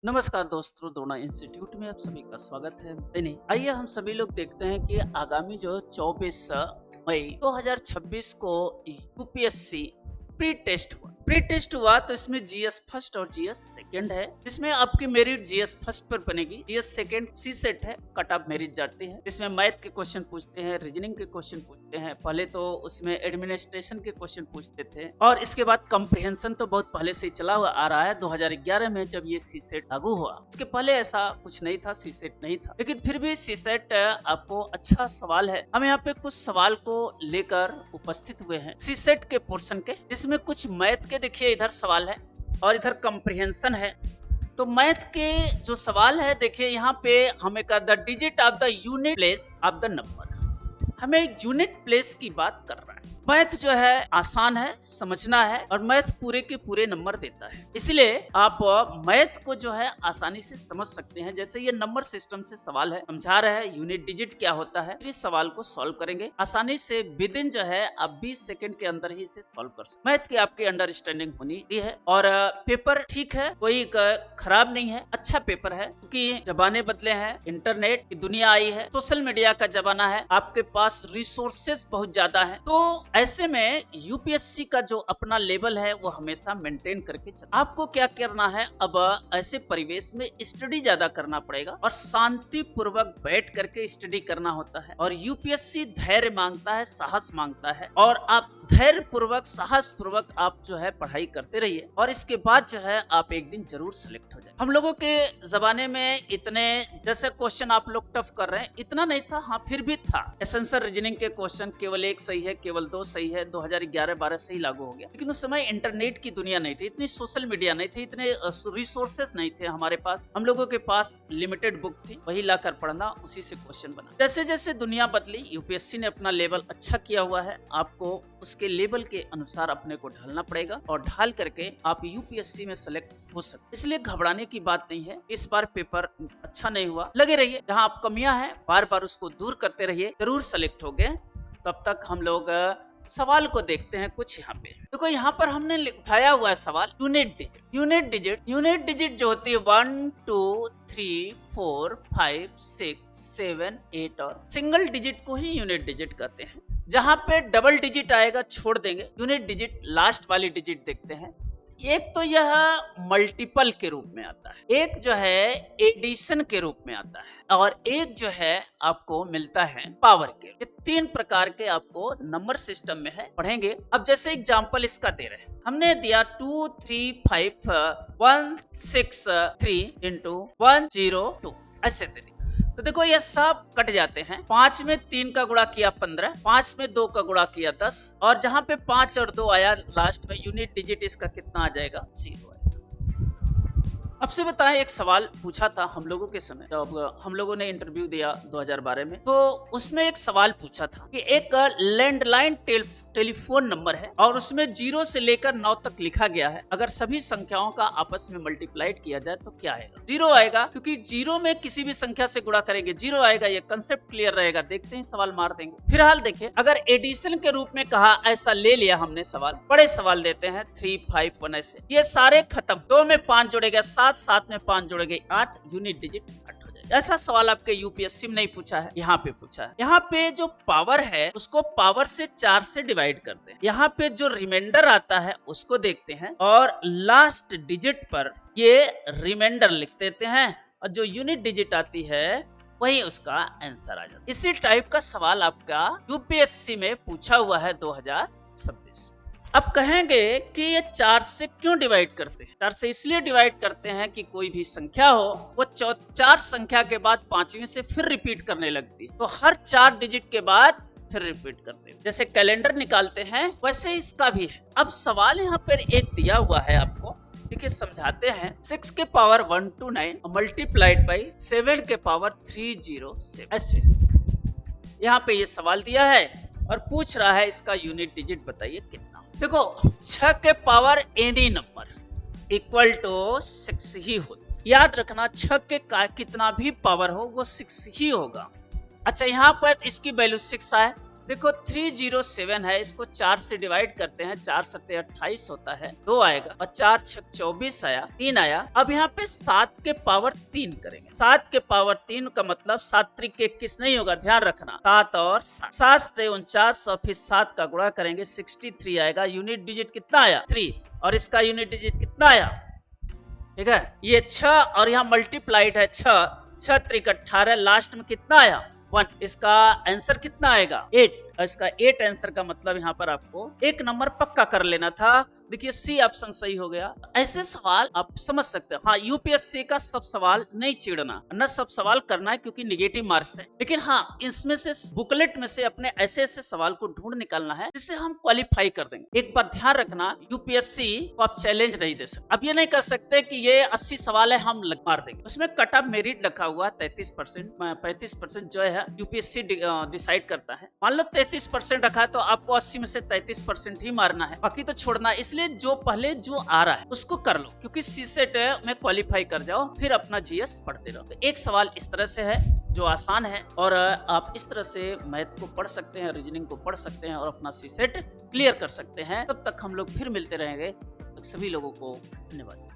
नमस्कार दोस्तों, द्रोणा इंस्टीट्यूट में आप सभी का स्वागत है। नहीं, आइए हम सभी लोग देखते हैं कि आगामी जो 24 मई 2026 को यूपीएससी प्री टेस्ट हुआ तो इसमें जीएस फर्स्ट और जीएस सेकंड है। इसमें आपकी मेरिट जीएस फर्स्ट पर बनेगी, जीएस सेकंड सी सेट है, कट ऑफ मेरिट जाती है। इसमें मैथ के क्वेश्चन पूछते हैं, रीजनिंग के क्वेश्चन पूछते हैं। पहले तो उसमें एडमिनिस्ट्रेशन के क्वेश्चन पूछते थे और इसके बाद कॉम्प्रिहेंशन तो बहुत पहले से ही चला हुआ आ रहा है। 2011 में जब ये सी सेट लागू हुआ, उसके पहले ऐसा कुछ नहीं था, सी सेट नहीं था। लेकिन फिर भी सी सेट आपको अच्छा सवाल है। हम यहाँ पे कुछ सवाल को लेकर उपस्थित हुए हैं सी सेट के पोर्शन के, जिसमें कुछ मैथ के देखिए इधर सवाल है और इधर कॉम्प्रिहेंशन है। तो मैथ के जो सवाल है देखिए यहाँ पे हमें का the digit of the unit place of the number, हमें यूनिट प्लेस की बात कर रहा है। मैथ जो है आसान है, समझना है और मैथ पूरे के पूरे नंबर देता है, इसलिए आप मैथ को जो है आसानी से समझ सकते हैं। जैसे ये नंबर सिस्टम से सवाल है, समझा रहे हैं यूनिट डिजिट क्या होता है, इस सवाल को सॉल्व करेंगे आसानी से। विद इन जो है आप 20 सेकंड के अंदर ही इसे सॉल्व कर सकते। मैथ की आपकी अंडरस्टैंडिंग होनी है और पेपर ठीक है, कोई खराब नहीं है, अच्छा पेपर है। क्योंकि जमाने बदले हैं, इंटरनेट की दुनिया आई है, सोशल मीडिया का जमाना है, आपके पास रिसोर्सेज बहुत ज्यादा है। तो ऐसे में यूपीएससी का जो अपना लेवल है वो हमेशा मेंटेन करके चलना। आपको क्या करना है, अब ऐसे परिवेश में स्टडी ज्यादा करना पड़ेगा और शांति पूर्वक बैठ करके स्टडी करना होता है। और यूपीएससी धैर्य मांगता है, साहस मांगता है और आप धैर्य पूर्वक, साहस पूर्वक आप जो है पढ़ाई करते रहिए और इसके बाद जो है आप एक दिन जरूर सिलेक्ट हो जाए। हम लोगों के जमाने में इतने जैसे क्वेश्चन आप लोग टफ कर रहे हैं इतना नहीं था, हाँ फिर भी था। एसेंशियल रीजनिंग के क्वेश्चन केवल एक सही है, केवल दो सही है, 2011-12 से ही लागू हो गया। लेकिन उस समय इंटरनेट की दुनिया नहीं थी, इतनी सोशल मीडिया नहीं थी, इतने रिसोर्सेस नहीं थे हमारे पास। हम लोगों के पास लिमिटेड बुक थी, वही लाकर पढ़ना, उसी से क्वेश्चन बना। जैसे जैसे दुनिया बदली, यूपीएससी ने अपना लेवल अच्छा किया हुआ है, आपको उसके लेवल के अनुसार अपने को ढालना पड़ेगा और ढाल करके आप यूपीएससी में सेलेक्ट हो सकते। इसलिए घबराने की बात नहीं है। इस बार पेपर अच्छा नहीं हुआ, लगे रहिए, जहां आप कमियां हैं बार बार उसको दूर करते रहिए, जरूर सेलेक्ट हो गए। तब तक हम लोग सवाल को देखते हैं कुछ। यहाँ पे देखो, यहाँ पर हमने उठाया हुआ है सवाल यूनिट डिजिट। यूनिट डिजिट जो होती है 1 2 3 4 5 6 7 8 और सिंगल डिजिट को ही यूनिट डिजिट कहते हैं। जहां पे डबल डिजिट आएगा छोड़ देंगे, यूनिट डिजिट लास्ट वाली डिजिट देखते हैं। एक तो यह मल्टीपल के रूप में आता है, एक जो है एडिशन के रूप में आता है और एक जो है आपको मिलता है पावर के। ये तीन प्रकार के आपको नंबर सिस्टम में है, पढ़ेंगे। अब जैसे एग्जांपल इसका दे रहे हैं, हमने दिया 2 3 5 1 6 3 into 1 0 2, ऐसे दे दिया। तो देखो ये सब कट जाते हैं। 5 में 3 का गुणा किया 15, 5 में 2 का गुणा किया 10 और जहां पे 5 और 2 आया लास्ट में, यूनिट डिजिट इसका कितना आ जाएगा, 0 आएगा। अब से बताएं, एक सवाल पूछा था हम लोगों के समय, जब हम लोगों ने इंटरव्यू दिया 2012 में, तो उसमें एक सवाल पूछा था कि एक लैंडलाइन टेलीफोन नंबर है और उसमें 0 से लेकर 9 तक लिखा गया है। अगर सभी संख्याओं का आपस में मल्टीप्लाइड किया जाए तो क्या आएगा? 0 आएगा, क्योंकि 0 में किसी भी संख्या से गुणा करेंगे 0 आएगा। ये कंसेप्ट क्लियर रहेगा, देखते हैं सवाल मार देंगे। फिलहाल देखिए, अगर एडिशन के रूप में कहा, ऐसा ले लिया हमने सवाल, बड़े सवाल देते हैं 3 5 1 ऐसे, ये सारे खत्म। 2 में 5 जोड़ेगा 7, 7 में 5 जोड़ेंगे 8, यूनिट डिजिट 8 हो जाएगा। ऐसा सवाल आपके यूपीएससी में नहीं पूछा है, यहाँ पे पूछा है। यहाँ पे जो पावर है उसको पावर से 4 से डिवाइड करते हैं। यहाँ पे जो रिमाइंडर आता है उसको देखते हैं और लास्ट डिजिट पर ये रिमाइंडर लिख देते हैं और जो यूनिट डिजिट आती है वही उसका आंसर आ जाता है। इसी टाइप का सवाल आपका यूपीएससी में पूछा हुआ है 2026। अब कहेंगे कि ये 4 से क्यों डिवाइड करते हैं? 4 से इसलिए डिवाइड करते हैं कि कोई भी संख्या हो वो 4 संख्या के बाद 5वीं से फिर रिपीट करने लगती है, तो हर 4 डिजिट के बाद फिर रिपीट करते हैं। जैसे कैलेंडर निकालते हैं वैसे इसका भी है। अब सवाल यहाँ पर एक दिया हुआ है आपको, देखिए समझाते हैं। 6 के पावर 129 मल्टीप्लाइड बाई 7 के पावर 307, ऐसे यहाँ पे ये सवाल दिया है और पूछ रहा है इसका यूनिट डिजिट बताइए कितना। देखो 6 के power any number equal to 6 ही हो, याद रखना 6 के का कितना भी पावर हो वो 6 ही होगा। अच्छा, यहाँ पर इसकी वैल्यू 6 आए, देखो 307 है, इसको 4 से डिवाइड करते हैं, 4 सत्ते 28 होता है, 2 आएगा और 4 छक 24 आया, 3 आया। अब यहाँ पे 7 के पावर 3 करेंगे। 7 के पावर 3 का मतलब 7 त्रिक 21 नहीं होगा, ध्यान रखना। 7 और 7 से 49 और फिर 7 का गुणा करेंगे, 63 आएगा। यूनिट डिजिट कितना आया? 3। और इसका यूनिट डिजिट कितना आया? ठीक है, ये 6 और यहाँ मल्टीप्लाइड है 6, 6 त्रिक 18, लास्ट में कितना आया? 1। इसका आंसर कितना आएगा? 8। और इसका 8 आंसर का मतलब यहाँ पर आपको 1 नंबर पक्का कर लेना था। देखिए सी ऑप्शन सही हो गया। ऐसे सवाल आप समझ सकते हैं। हाँ, यूपीएससी का सब सवाल नहीं छेड़ना, न सब सवाल करना है क्योंकि निगेटिव मार्क्स है, लेकिन हाँ इसमें से बुकलेट में से अपने ऐसे ऐसे सवाल को ढूंढ निकालना है जिससे हम क्वालिफाई कर देंगे। एक बात ध्यान रखना, यूपीएससी को आप चैलेंज नहीं दे सकते। अब ये नहीं कर सकते कि ये 80 सवाल है हम मार देंगे। उसमें कट ऑफ मेरिट रखा हुआ 33%, 35% जो है यूपीएससी डिसाइड करता है। मान लो 33% रखा है तो आपको 80 में से 33% ही मारना है, बाकी तो छोड़ना है। इसलिए जो पहले जो आ रहा है उसको कर लो, क्योंकि सीसेट में क्वालिफाई कर जाओ, फिर अपना जीएस पढ़ते रहो। तो एक सवाल इस तरह से है जो आसान है, और आप इस तरह से मैथ को पढ़ सकते हैं, रीजनिंग को पढ़ सकते हैं और अपना सीसेट क्लियर कर सकते हैं। तब तक हम लोग फिर मिलते रहेंगे। सभी लोगों को धन्यवाद।